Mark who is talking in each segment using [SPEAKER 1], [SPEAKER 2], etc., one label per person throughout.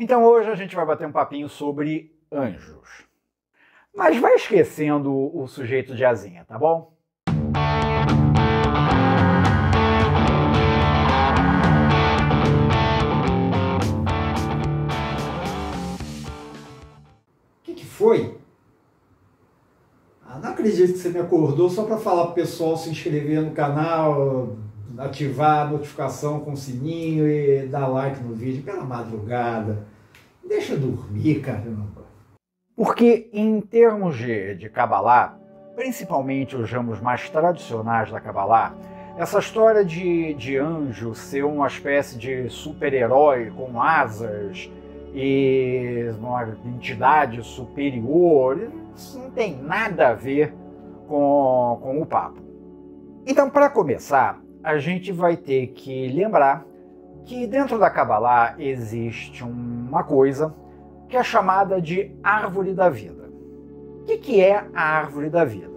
[SPEAKER 1] Então hoje a gente vai bater um papinho sobre anjos. Mas vai esquecendo o sujeito de asinha, tá bom?
[SPEAKER 2] O que foi? Não acredito que você me acordou só para falar pro pessoal se inscrever no canal, ativar a notificação com o sininho e dar like no vídeo pela madrugada. Deixa eu dormir, caramba.
[SPEAKER 1] Porque em termos de Kabbalah, principalmente os ramos mais tradicionais da Kabbalah, essa história de anjo ser uma espécie de super-herói com asas e uma entidade superior, isso não tem nada a ver com o papo. Então, para começar, a gente vai ter que lembrar que dentro da Kabbalah existe uma coisa que é chamada de árvore da vida. O que é a árvore da vida?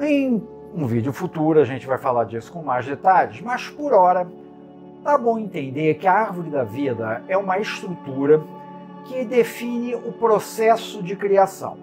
[SPEAKER 1] Em um vídeo futuro a gente vai falar disso com mais detalhes, mas por hora tá bom entender que a árvore da vida é uma estrutura que define o processo de criação.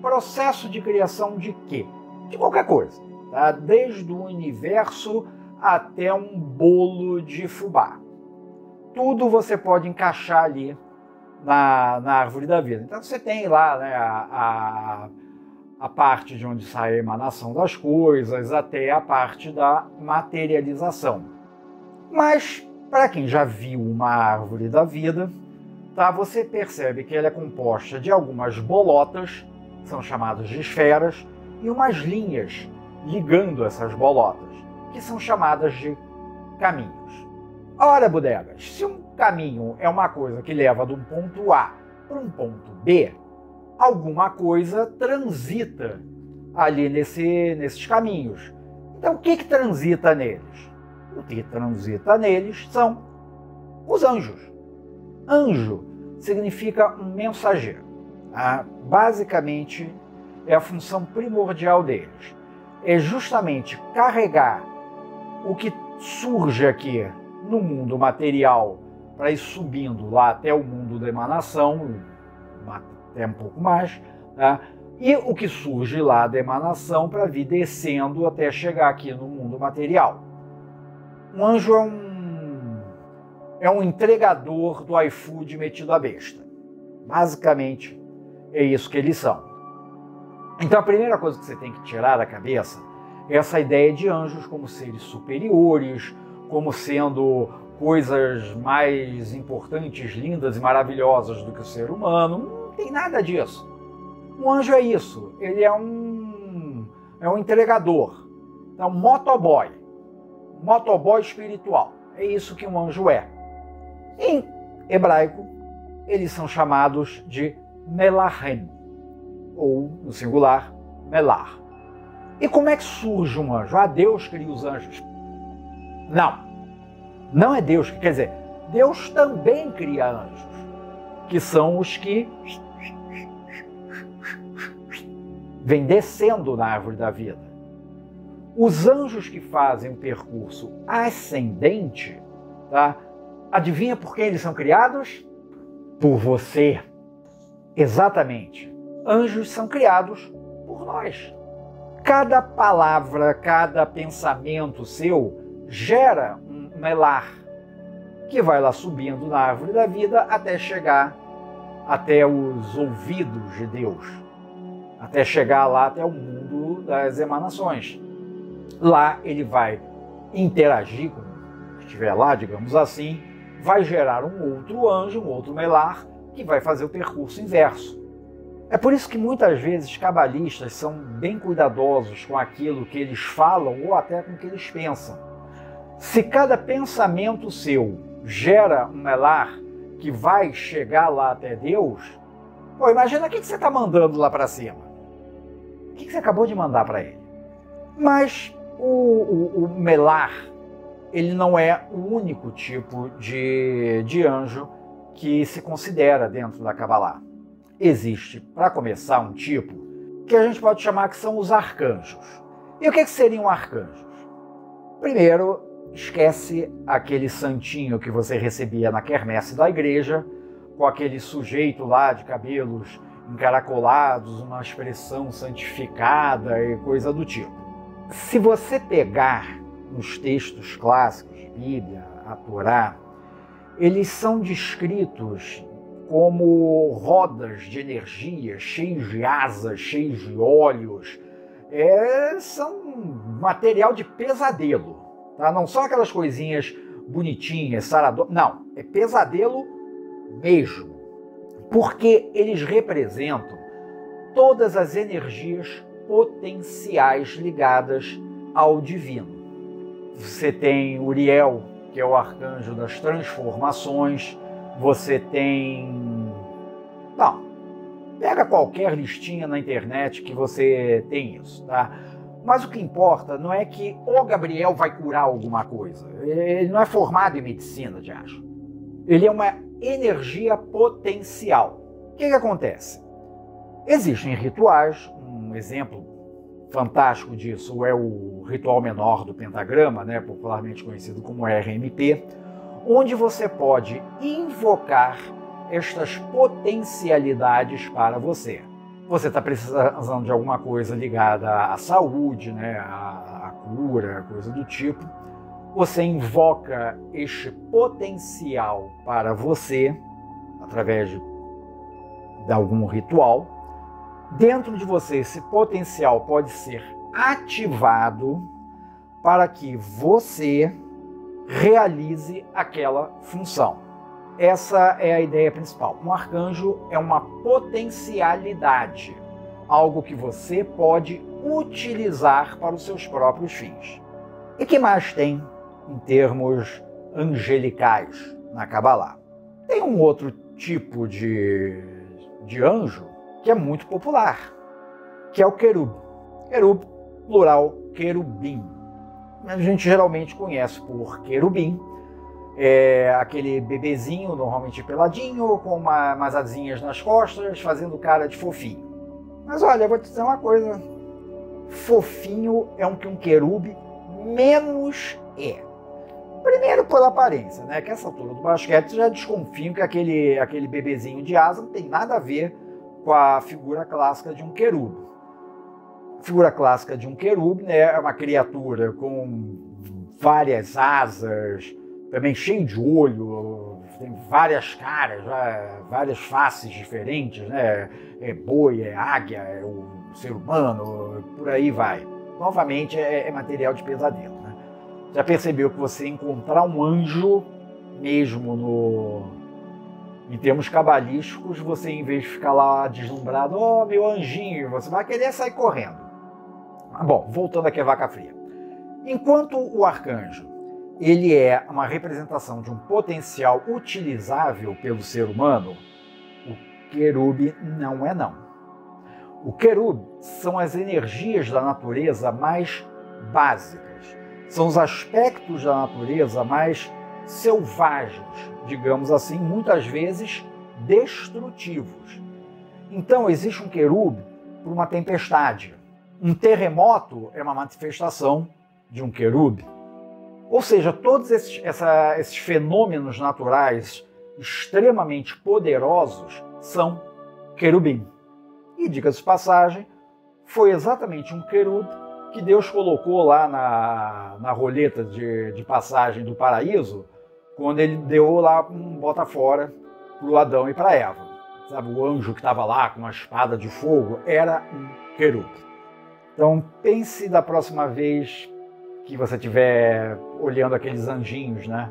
[SPEAKER 1] Processo de criação de quê? De qualquer coisa, tá? Desde o universo até um bolo de fubá. Tudo você pode encaixar ali na árvore da vida. Então você tem lá, né, a parte de onde sai a emanação das coisas até a parte da materialização. Mas, para quem já viu uma árvore da vida, tá, você percebe que ela é composta de algumas bolotas, são chamadas de esferas, e umas linhas ligando essas bolotas, que são chamadas de caminhos. Ora, bodegas, se um caminho é uma coisa que leva de um ponto A para um ponto B, alguma coisa transita ali nesses caminhos. Então, o que transita neles? O que transita neles são os anjos. Anjo significa um mensageiro. Basicamente, é a função primordial deles. É justamente carregar o que surge aqui no mundo material para ir subindo lá até o mundo da emanação, até um pouco mais, tá? E o que surge lá da emanação para vir descendo até chegar aqui no mundo material. Um anjo é um entregador do iFood metido à besta. Basicamente, é isso que eles são. Então a primeira coisa que você tem que tirar da cabeça é essa ideia de anjos como seres superiores, como sendo coisas mais importantes, lindas e maravilhosas do que o ser humano. Não tem nada disso. Um anjo é isso. Ele é um entregador. É um motoboy. Um motoboy espiritual. É isso que um anjo é. Em hebraico, eles são chamados de melachem, ou, no singular, melar. E como é que surge um anjo? Deus cria os anjos. Não é Deus que quer dizer. Deus também cria anjos, que são os que vêm descendo na árvore da vida. Os anjos que fazem o percurso ascendente, tá? Adivinha por quem eles são criados? Por você. Exatamente. Anjos são criados por nós. Cada palavra, cada pensamento seu gera um melar que vai lá subindo na árvore da vida até chegar até os ouvidos de Deus, até chegar lá até o mundo das emanações. Lá ele vai interagir com o que estiver lá, digamos assim, vai gerar um outro anjo, um outro melar, que vai fazer o percurso inverso. É por isso que muitas vezes cabalistas são bem cuidadosos com aquilo que eles falam ou até com o que eles pensam. Se cada pensamento seu gera um melar que vai chegar lá até Deus, imagina o que você está mandando lá para cima. O que você acabou de mandar para ele? Mas o melar, ele não é o único tipo de anjo que se considera dentro da Kabbalah. Existe, para começar, um tipo que a gente pode chamar que são os arcanjos. E o que seriam arcanjos? Primeiro, esquece aquele santinho que você recebia na quermesse da igreja com aquele sujeito lá de cabelos encaracolados, uma expressão santificada e coisa do tipo. Se você pegar nos textos clássicos, Bíblia, a Torá, eles são descritos como rodas de energia, cheios de asas, cheios de olhos. São material de pesadelo, tá? Não são aquelas coisinhas bonitinhas, saradonas. Não, é pesadelo mesmo. Porque eles representam todas as energias potenciais ligadas ao divino. Você tem Uriel, que é o arcanjo das transformações. Você tem... Não, pega qualquer listinha na internet que você tem isso, tá? Mas o que importa não é que o Gabriel vai curar alguma coisa. Ele não é formado em medicina, de acho. Ele é uma energia potencial. O que acontece? Existem rituais, um exemplo fantástico disso é o ritual menor do pentagrama, né, popularmente conhecido como RMP, onde você pode invocar estas potencialidades para você. Você está precisando de alguma coisa ligada à saúde, né, à cura, coisa do tipo. Você invoca este potencial para você, através de algum ritual. Dentro de você, esse potencial pode ser ativado para que você realize aquela função. Essa é a ideia principal. Um arcanjo é uma potencialidade, algo que você pode utilizar para os seus próprios fins. E que mais tem em termos angelicais na Kabbalah? Tem um outro tipo de anjo que é muito popular, que é o querub. Querub, plural, querubim. A gente geralmente conhece por querubim. É aquele bebezinho, normalmente peladinho, com umas asinhas nas costas, fazendo cara de fofinho. Mas olha, eu vou te dizer uma coisa. Fofinho é um que um querub menos é. Primeiro pela aparência, né? Que essa altura do basquete já desconfiam que aquele bebezinho de asa não tem nada a ver com a figura clássica de um querub. A figura clássica de um querub, né, é uma criatura com várias asas, também cheio de olho, tem várias caras, várias faces diferentes, né? É boi, é águia, é o ser humano, por aí vai. Novamente é material de pesadelo, né? Já percebeu que você encontrar um anjo, mesmo em termos cabalísticos, você, em vez de ficar lá deslumbrado, oh, meu anjinho, você vai querer sair correndo. Bom, voltando aqui à vaca fria. Enquanto o arcanjo ele é uma representação de um potencial utilizável pelo ser humano, o querub não é não. O querub são as energias da natureza mais básicas, são os aspectos da natureza mais selvagens, digamos assim, muitas vezes destrutivos. Então existe um querub por uma tempestade. Um terremoto é uma manifestação de um querub. Ou seja, todos esses fenômenos naturais extremamente poderosos são querubim. E, diga-se de passagem, foi exatamente um querub que Deus colocou lá na roleta de passagem do paraíso, quando ele deu lá um bota fora para o Adão e para Eva. Sabe, o anjo que estava lá com uma espada de fogo era um querub. Então pense da próxima vez que você estiver olhando aqueles anjinhos, né,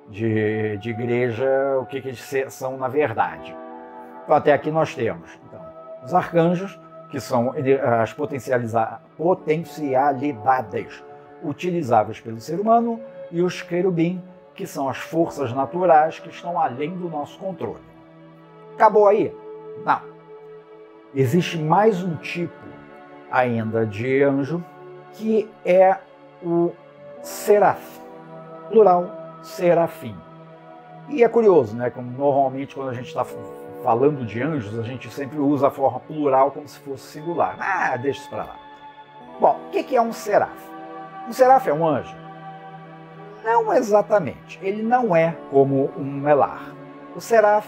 [SPEAKER 1] de igreja, o que eles são na verdade. Então, até aqui nós temos então, os arcanjos, que são as potencialidades utilizáveis pelo ser humano, e os querubim, que são as forças naturais que estão além do nosso controle. Acabou aí? Não. Existe mais um tipo ainda de anjo, que é o seraf, plural, serafim. E é curioso, né? Como normalmente quando a gente está falando de anjos, a gente sempre usa a forma plural como se fosse singular. Ah, deixa isso para lá. Bom, o que é um seraf? Um seraf é um anjo? Não exatamente. Ele não é como um melar. O seraf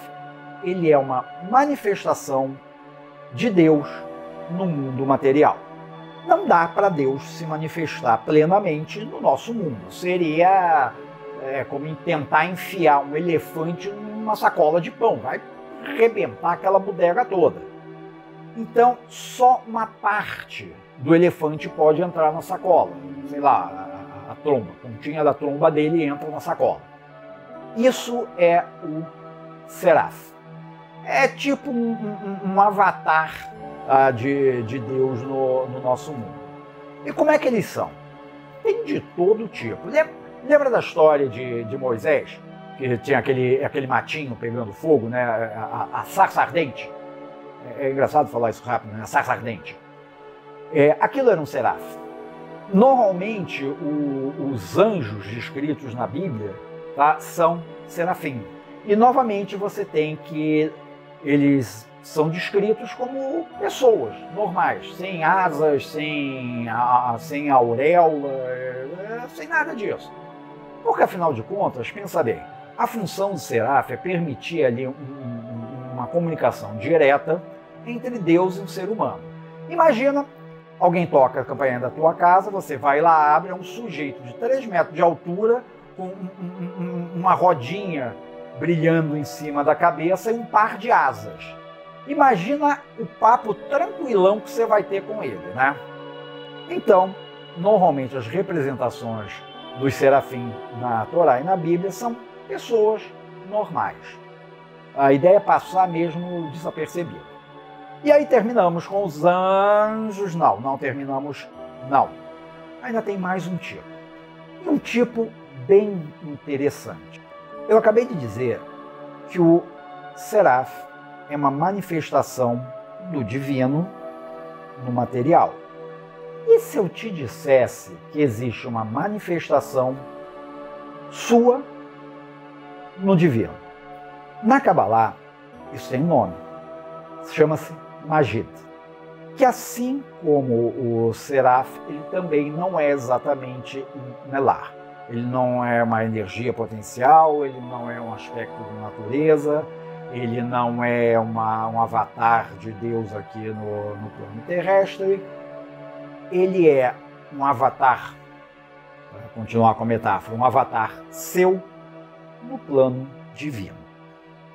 [SPEAKER 1] ele é uma manifestação de Deus no mundo material. Não dá para Deus se manifestar plenamente no nosso mundo. Seria como tentar enfiar um elefante numa sacola de pão. Vai arrebentar aquela bodega toda. Então, só uma parte do elefante pode entrar na sacola. Sei lá, a tromba, a pontinha da tromba dele entra na sacola. Isso é o Seraf. É tipo um avatar de Deus no nosso mundo. E como é que eles são? Tem de todo tipo. Lembra da história de Moisés? Que tinha aquele matinho pegando fogo, né? A sarça ardente. É engraçado falar isso rápido, né? A sarça ardente. Aquilo era um seraf. Normalmente, os anjos descritos na Bíblia, tá, são serafim. E, novamente, você tem que eles são descritos como pessoas normais, sem asas, sem auréola, sem nada disso. Porque, afinal de contas, pensa bem, a função do seraf é permitir ali uma comunicação direta entre Deus e o ser humano. Imagina, alguém toca a campainha da tua casa, você vai lá, abre, é um sujeito de 3 metros de altura, com uma rodinha brilhando em cima da cabeça e um par de asas. Imagina o papo tranquilão que você vai ter com ele, né? Então, normalmente as representações dos serafim na Torá e na Bíblia são pessoas normais. A ideia é passar mesmo desapercebido. E aí terminamos com os anjos. Não terminamos, não. Ainda tem mais um tipo. E um tipo bem interessante. Eu acabei de dizer que o seraf é uma manifestação do divino no material. E se eu te dissesse que existe uma manifestação sua no divino? Na Kabbalah, isso tem um nome. Chama-se Majid. Que assim como o seraf, ele também não é exatamente um Melar. Ele não é uma energia potencial, ele não é um aspecto de natureza, ele não é um avatar de Deus aqui no plano terrestre. Ele é um avatar, para continuar com a metáfora, um avatar seu no plano divino.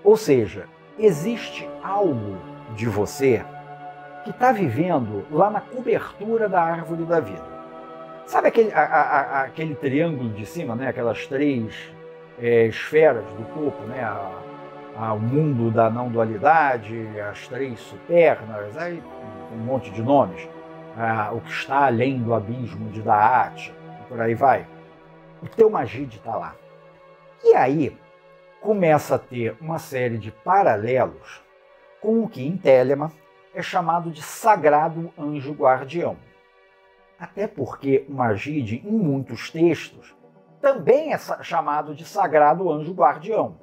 [SPEAKER 1] Ou seja, existe algo de você que está vivendo lá na cobertura da árvore da vida. Sabe aquele triângulo de cima, né? Aquelas 3 esferas do topo, né? O mundo da não-dualidade, as 3 supernas, aí um monte de nomes. O que está além do abismo de Da'at, por aí vai. O teu Majid está lá. E aí começa a ter uma série de paralelos com o que em Telema é chamado de Sagrado Anjo Guardião. Até porque o Majid, em muitos textos, também é chamado de Sagrado Anjo Guardião.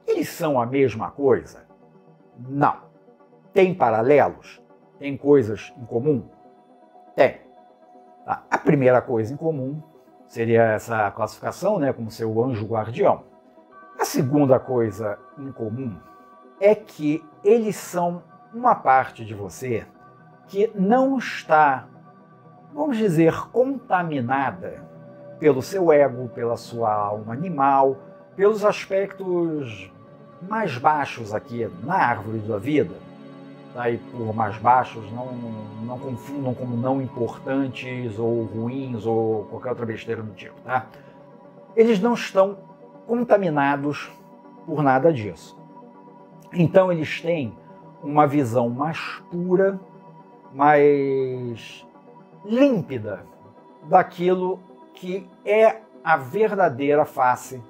[SPEAKER 1] Eles são a mesma coisa? Não. Tem paralelos? Tem coisas em comum? Tem. Tá. A primeira coisa em comum seria essa classificação, né, como seu anjo guardião. A segunda coisa em comum é que eles são uma parte de você que não está, vamos dizer, contaminada pelo seu ego, pela sua alma animal, pelos aspectos mais baixos aqui na árvore da vida. Tá? E por mais baixos, não confundam como não importantes ou ruins ou qualquer outra besteira do tipo. Tá? Eles não estão contaminados por nada disso. Então eles têm uma visão mais pura, mais límpida daquilo que é a verdadeira face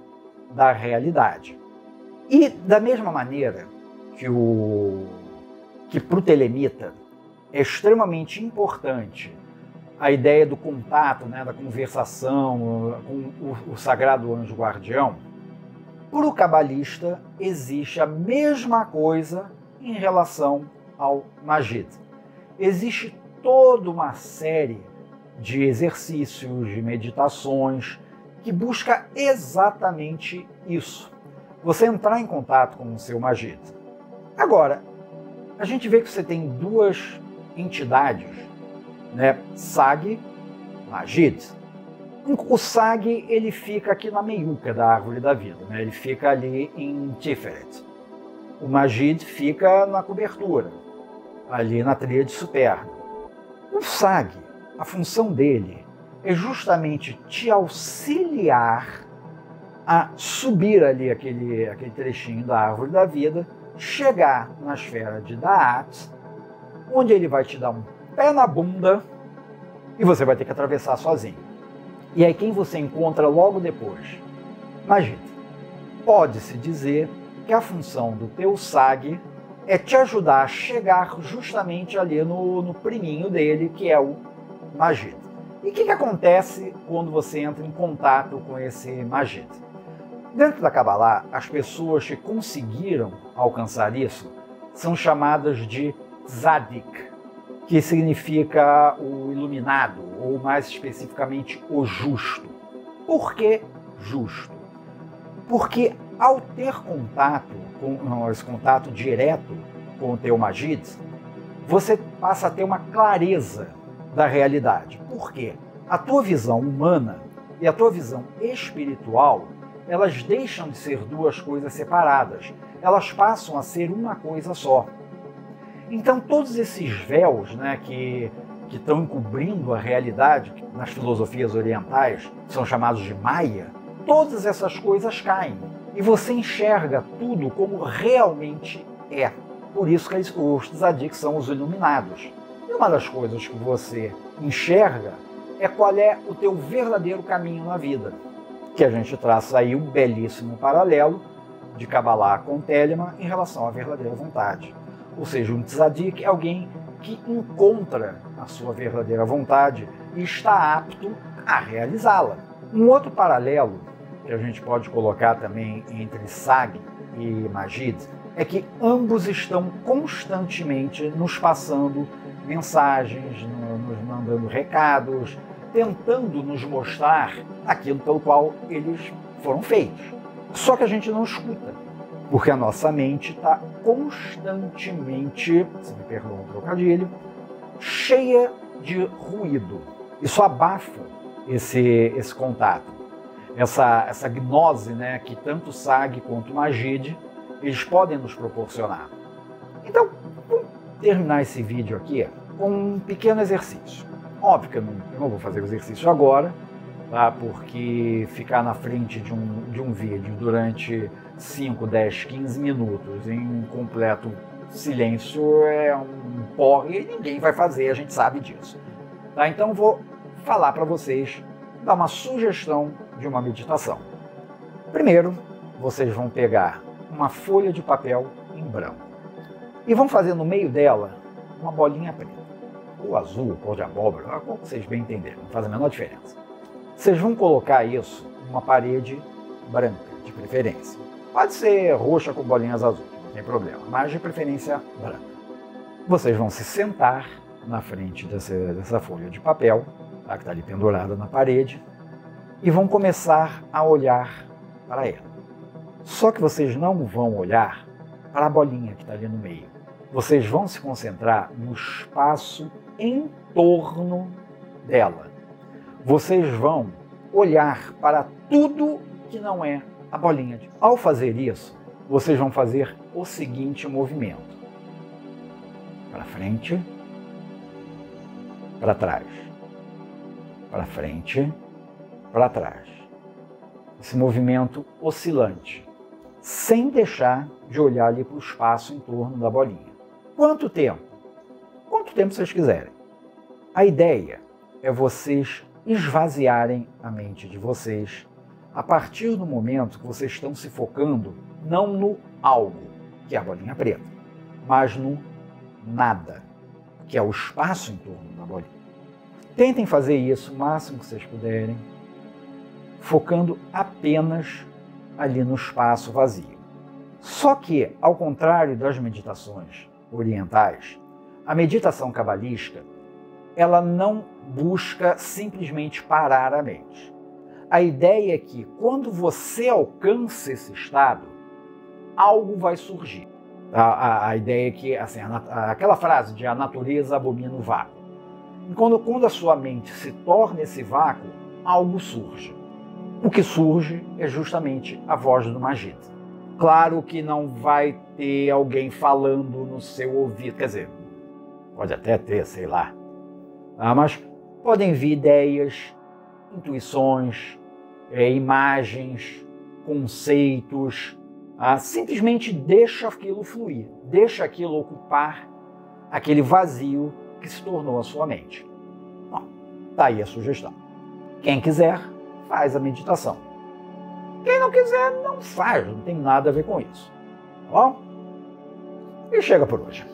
[SPEAKER 1] da realidade. E da mesma maneira que para o telemita é extremamente importante a ideia do contato, né, da conversação com o sagrado anjo guardião, para o cabalista existe a mesma coisa em relação ao Majid. Existe toda uma série de exercícios, de meditações, que busca exatamente isso. Você entrar em contato com o seu Majid. Agora, a gente vê que você tem duas entidades, né? Sag, Majid. O Sag, ele fica aqui na meiuca da árvore da vida, né? Ele fica ali em Tiferet. O Majid fica na cobertura, ali na tríade superna. O Sag, a função dele é justamente te auxiliar a subir ali aquele trechinho da árvore da vida, chegar na esfera de Da'at, onde ele vai te dar um pé na bunda e você vai ter que atravessar sozinho. E aí quem você encontra logo depois? Majid. Pode-se dizer que a função do teu Sag é te ajudar a chegar justamente ali no priminho dele, que é o Majid. E o que acontece quando você entra em contato com esse Majid? Dentro da Kabbalah, as pessoas que conseguiram alcançar isso são chamadas de Tzadik, que significa o iluminado, ou mais especificamente o justo. Por que justo? Porque ao ter esse contato direto com o teu Majid, você passa a ter uma clareza da realidade. Por quê? A tua visão humana e a tua visão espiritual, elas deixam de ser duas coisas separadas. Elas passam a ser uma coisa só. Então todos esses véus, né, que estão encobrindo a realidade, que nas filosofias orientais são chamados de Maya, todas essas coisas caem. E você enxerga tudo como realmente é. Por isso que os tzadiks são os iluminados. E uma das coisas que você enxerga é qual é o teu verdadeiro caminho na vida. Que a gente traça aí um belíssimo paralelo de Kabbalah com Telemann em relação à verdadeira vontade. Ou seja, um tzadik é alguém que encontra a sua verdadeira vontade e está apto a realizá-la. Um outro paralelo que a gente pode colocar também entre Sag e Majid é que ambos estão constantemente nos passando mensagens, nos mandando recados, tentando nos mostrar aquilo pelo qual eles foram feitos. Só que a gente não escuta, porque a nossa mente está constantemente, se me perdoa o trocadilho, cheia de ruído. Isso abafa esse contato, essa gnose, né, que tanto Sag quanto Majid eles podem nos proporcionar. Então, vamos terminar esse vídeo aqui com um pequeno exercício. Óbvio que eu não vou fazer o exercício agora, tá? Porque ficar na frente de um vídeo durante 5, 10, 15 minutos em completo silêncio é um porre e ninguém vai fazer, a gente sabe disso. Tá? Então vou falar para vocês, dar uma sugestão de uma meditação. Primeiro, vocês vão pegar uma folha de papel em branco e vão fazer no meio dela uma bolinha preta. Ou azul, cor de abóbora, como vocês bem entenderem, não faz a menor diferença. Vocês vão colocar isso numa parede branca, de preferência. Pode ser roxa com bolinhas azuis, não tem problema, mas de preferência branca. Vocês vão se sentar na frente dessa folha de papel, tá, que está ali pendurada na parede, e vão começar a olhar para ela. Só que vocês não vão olhar para a bolinha que está ali no meio. Vocês vão se concentrar no espaço em torno dela. Vocês vão olhar para tudo que não é a bolinha. Ao fazer isso, vocês vão fazer o seguinte movimento: para frente, para trás, para frente, para trás. Esse movimento oscilante, sem deixar de olhar ali para o espaço em torno da bolinha. Quanto tempo? Quanto tempo vocês quiserem. A ideia é vocês esvaziarem a mente de vocês a partir do momento que vocês estão se focando não no algo, que é a bolinha preta, mas no nada, que é o espaço em torno da bolinha. Tentem fazer isso o máximo que vocês puderem, focando apenas ali no espaço vazio. Só que, ao contrário das meditações orientais, a meditação cabalística, ela não busca simplesmente parar a mente. A ideia é que, quando você alcança esse estado, algo vai surgir. A ideia é que, assim, aquela frase de a natureza abomina o vácuo. E quando a sua mente se torna esse vácuo, algo surge. O que surge é justamente a voz do Majid. Claro que não vai ter alguém falando no seu ouvido, quer dizer, pode até ter, sei lá. Mas podem vir ideias, intuições, imagens, conceitos. Simplesmente deixa aquilo fluir, deixa aquilo ocupar aquele vazio que se tornou a sua mente. Bom, tá aí a sugestão. Quem quiser, faz a meditação. Quem não quiser, não faz, não tem nada a ver com isso. Tá bom? E chega por hoje.